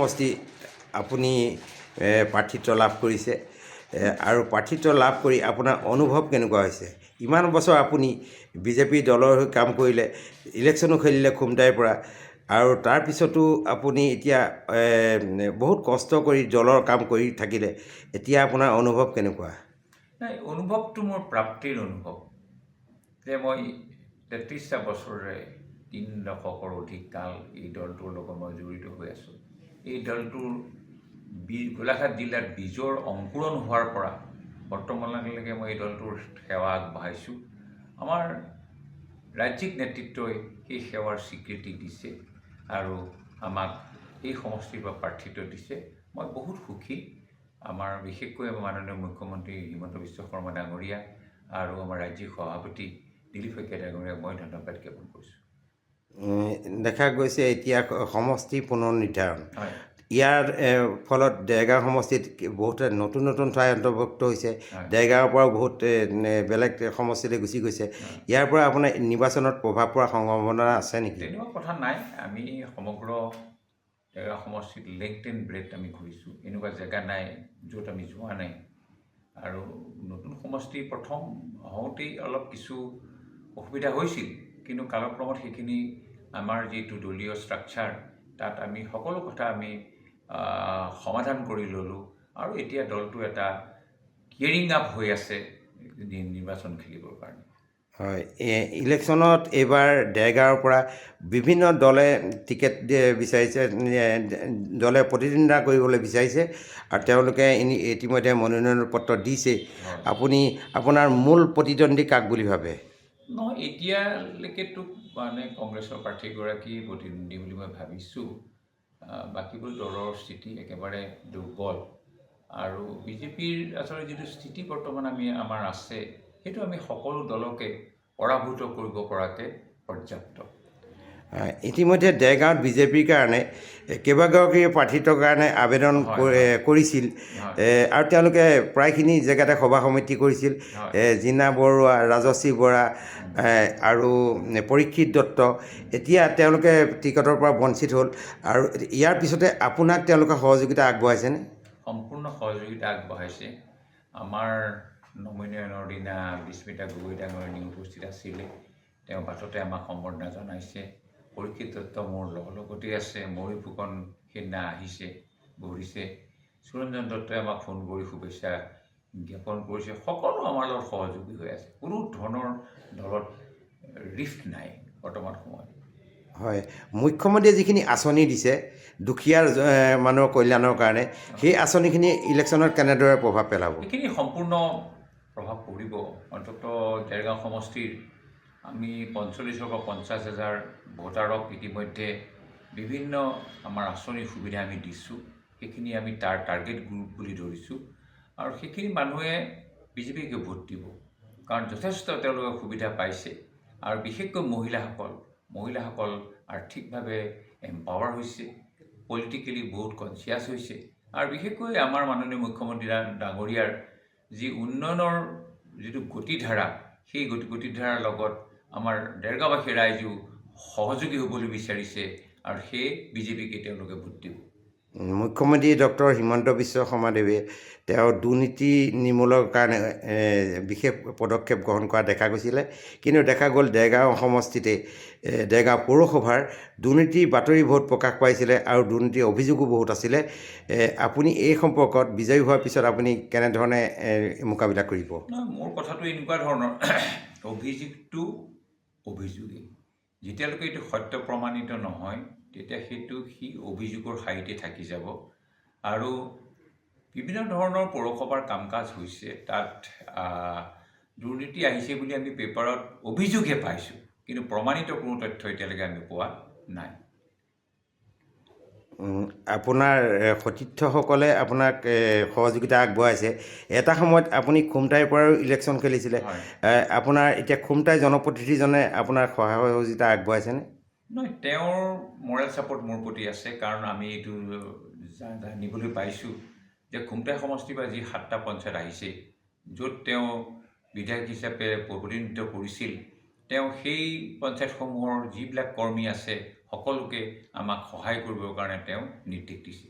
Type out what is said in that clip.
সমষ্টি আপুনি প্ৰাৰ্থিত্ব লাভ কৰিছে আৰু প্ৰাৰ্থিত্ব লাভ কৰি আপোনাৰ অনুভৱ কেনেকুৱা হৈছে? ইমান বছৰ আপুনি বিজেপি দলৰ হৈ কাম কৰিলে, ইলেকশ্যনো খেলিলে খুমটাইৰ পৰা, আৰু তাৰপিছতো আপুনি এতিয়া বহুত কষ্ট কৰি দলৰ কাম কৰি থাকিলে, এতিয়া আপোনাৰ অনুভৱ কেনেকুৱা? নাই, অনুভৱটো মোৰ প্ৰাপ্তিৰ অনুভৱ যে মই 33টা বছৰেৰে 3 দশকৰ অধিক কাল এই দলটোৰ লগত মই জড়িত হৈ আছোঁ। এই দলটোৰ গোলাঘাট জিলাত বীজৰ অংকুৰণ হোৱাৰ পৰা বৰ্তমানলৈকে মই এই দলটোৰ সেৱা আগবঢ়াইছোঁ। আমাৰ ৰাজ্যিক নেতৃত্বই সেই সেৱাৰ স্বীকৃতি দিছে আৰু আমাক এই সমষ্টিৰ পৰা প্ৰাৰ্থিত্ব দিছে। মই বহুত সুখী। আমাৰ বিশেষকৈ মাননীয় মুখ্যমন্ত্ৰী হিমন্ত বিশ্ব শৰ্মা ডাঙৰীয়া আৰু আমাৰ ৰাজ্যিক সভাপতি দিলীপ শইকীয়া ডাঙৰীয়াক মই ধন্যবাদ জ্ঞাপন কৰিছোঁ। দেখা গৈছে এতিয়া সমষ্টি পুনৰ নিৰ্ধাৰণ, হয়, ইয়াৰ ফলত দেৰগাঁও সমষ্টিত বহুতে নতুন নতুন ঠাই অন্তৰ্ভুক্ত হৈছে। হয়। দেৰগাঁৱৰ পৰাও বহুত বেলেগ সমষ্টিলৈ গুচি গৈছে। ইয়াৰ পৰা আপোনাৰ নিৰ্বাচনত প্ৰভাৱ পৰাৰ সম্ভাৱনা আছে নেকি? তেনেকুৱা কথা নাই। আমি সমগ্ৰ দেৰগাঁও সমষ্টিত লেংথ এণ্ড ব্ৰেথ আমি ঘূৰিছোঁ। এনেকুৱা জেগা নাই য'ত আমি যোৱা নাই। আৰু নতুন সমষ্টি প্ৰথম হওঁতেই অলপ কিছু অসুবিধা হৈছিল, কিন্তু কালক্ৰমত সেইখিনি আমাৰ যিটো দলীয় ষ্ট্ৰাকচাৰ, তাত আমি সকলো কথা আমি সমাধান কৰি ল'লোঁ আৰু এতিয়া দলটো এটা গিয়াৰিং আপ হৈ আছে নিৰ্বাচন খেলিবৰ কাৰণে। হয়, ইলেকশ্যনত এইবাৰ দেৰগাঁৱৰ পৰা বিভিন্ন দলে টিকেট বিচাৰিছে, দলে প্ৰতিদ্বন্দ্বিতা কৰিবলৈ বিচাৰিছে আৰু তেওঁলোকে ইতিমধ্যে মনোনয়ন পত্ৰ দিছে। আপুনি আপোনাৰ মূল প্ৰতিদ্বন্দ্বী কাক বুলি ভাবে? নহয়, এতিয়ালৈকেতো মানে কংগ্ৰেছৰ প্ৰাৰ্থীগৰাকী প্ৰতিদ্বন্দ্বী বুলি মই ভাবিছোঁ। বাকীবোৰ দলৰ স্থিতি একেবাৰে দুৰ্বল আৰু বিজেপিৰ আচলতে যিটো স্থিতি বৰ্তমান আমাৰ আছে, সেইটো আমি সকলো দলকে পৰাভূত কৰিব পৰাকৈ পৰ্যাপ্ত। ইতিমধ্যে দেৰগাঁৱত বিজেপিৰ কাৰণে কেইবাগৰাকী প্ৰাৰ্থিত্বৰ কাৰণে আবেদন কৰিছিল আৰু তেওঁলোকে প্ৰায়খিনি জেগাতে সভা সমিতি কৰিছিল। জীনা বৰুৱা, ৰাজশ্ৰী বৰা আৰু পৰীক্ষিত দত্ত, এতিয়া তেওঁলোকে টিকটৰ পৰা বঞ্চিত হ'ল আৰু ইয়াৰ পিছতে আপোনাক তেওঁলোকে সহযোগিতা আগবঢ়াইছেনে? সম্পূৰ্ণ সহযোগিতা আগবঢ়াইছে। আমাৰ নমীনয়নৰ দিনা বিস্মিতা গগৈ ডাঙৰীয়া উপস্থিত আছিলে। তেওঁ বাটতে আমাক সম্বৰ্ধনা জনাইছে। পৰীক্ষিত দত্ত মোৰ লগতে আছে। ময়ূৰ ফুকন সেইদিনা আহিছে, বহিছে। সুৰঞ্জন দত্তই আমাক ফোন কৰি শুভেচ্ছা জ্ঞাপন কৰিছে। সকলো আমাৰ লগত সহযোগী হৈ আছে। কোনো ধৰণৰ দলত ৰিফ্ট নাই বৰ্তমান সময়ত। হয়, মুখ্যমন্ত্ৰীয়ে যিখিনি আঁচনি দিছে দুখীয়া মানুহৰ কল্যাণৰ কাৰণে, সেই আঁচনিখিনি ইলেকশ্যনত কেনেদৰে প্ৰভাৱ পেলাব? এইখিনি সম্পূৰ্ণ প্ৰভাৱ পৰিব। অন্ততঃ দেৰগাঁও সমষ্টিৰ আমি 45,000 পৰা 50,000 ভোটাৰক ইতিমধ্যে বিভিন্ন আমাৰ আঁচনিৰ সুবিধা আমি দিছোঁ। সেইখিনি আমি টাৰ্গেট গ্ৰুপ বুলি ধৰিছোঁ আৰু সেইখিনি মানুহে বিজেপিকে ভোট দিব, কাৰণ যথেষ্ট তেওঁলোকে সুবিধা পাইছে। আৰু বিশেষকৈ মহিলাসকল আৰ্থিকভাৱে এম্পাৱাৰ হৈছে, পলিটিকেলি বহুত কনচিয়াছ হৈছে আৰু বিশেষকৈ আমাৰ মাননীয় মুখ্যমন্ত্ৰী ডাঙৰীয়াৰ যি উন্নয়নৰ যিটো গতিধাৰা, সেই গতিধাৰাৰ লগত আমাৰ দেৰগাঁওবাসী ৰাইজো সহযোগী হ'বলৈ বিচাৰিছে আৰু সেই বিজেপিকে তেওঁলোকে ভোট দিব। মুখ্যমন্ত্ৰী ডক্টৰ হিমন্ত বিশ্ব শৰ্মাদেৱে তেওঁ দুৰ্নীতি নিৰ্মূলৰ কাৰণে বিশেষ পদক্ষেপ গ্ৰহণ কৰা দেখা গৈছিলে, কিন্তু দেখা গ'ল দেৰগাঁও সমষ্টিতে দেৰগাঁও পৌৰসভাৰ দুৰ্নীতিৰ বাতৰি বহুত প্ৰকাশ পাইছিলে আৰু দুৰ্নীতিৰ অভিযোগো বহুত আছিলে। আপুনি এই সম্পৰ্কত বিজয়ী হোৱাৰ পিছত আপুনি কেনেধৰণে মোকাবিলা কৰিব? মোৰ কথাটো এনেকুৱা ধৰণৰ, অভিযোগটো অভিযোগেই। যেতিয়ালৈকে এইটো সত্য প্ৰমাণিত নহয়, তেতিয়া সি অভিযোগৰ শাৰীতে থাকি যাব। আৰু বিভিন্ন ধৰণৰ পৌৰসভাৰ কাম কাজ হৈছে, তাত দুৰ্নীতি আহিছে বুলি আমি পেপাৰত অভিযোগহে পাইছোঁ, কিন্তু প্ৰমাণিত কোনো তথ্য এতিয়ালৈকে আমি পোৱা নাই। আপোনাৰ সতীৰ্থসকলে আপোনাক সহযোগিতা আগবঢ়াইছে। এটা সময়ত আপুনি খুমটাইৰ পৰাও ইলেকশ্যন খেলিছিলে। আপোনাৰ এতিয়া খুমটাই জনপ্ৰতিনিধিজনে আপোনাক সহায় সহযোগিতা আগবঢ়াইছেনে? নহয়, তেওঁৰ মৰেল ছাপৰ্ট মোৰ প্ৰতি আছে, কাৰণ আমি এইটো জানিবলৈ পাইছোঁ যে খুমটাই সমষ্টিৰ পৰা যি 7টা পঞ্চায়ত আহিছে, য'ত তেওঁ বিধায়ক হিচাপে প্ৰতিনিধিত্ব কৰিছিল, তেওঁ সেই পঞ্চায়তসমূহৰ যিবিলাক কৰ্মী আছে সকলোকে আমাক সহায় কৰিবৰ কাৰণে তেওঁ নিৰ্দেশ দিছিল।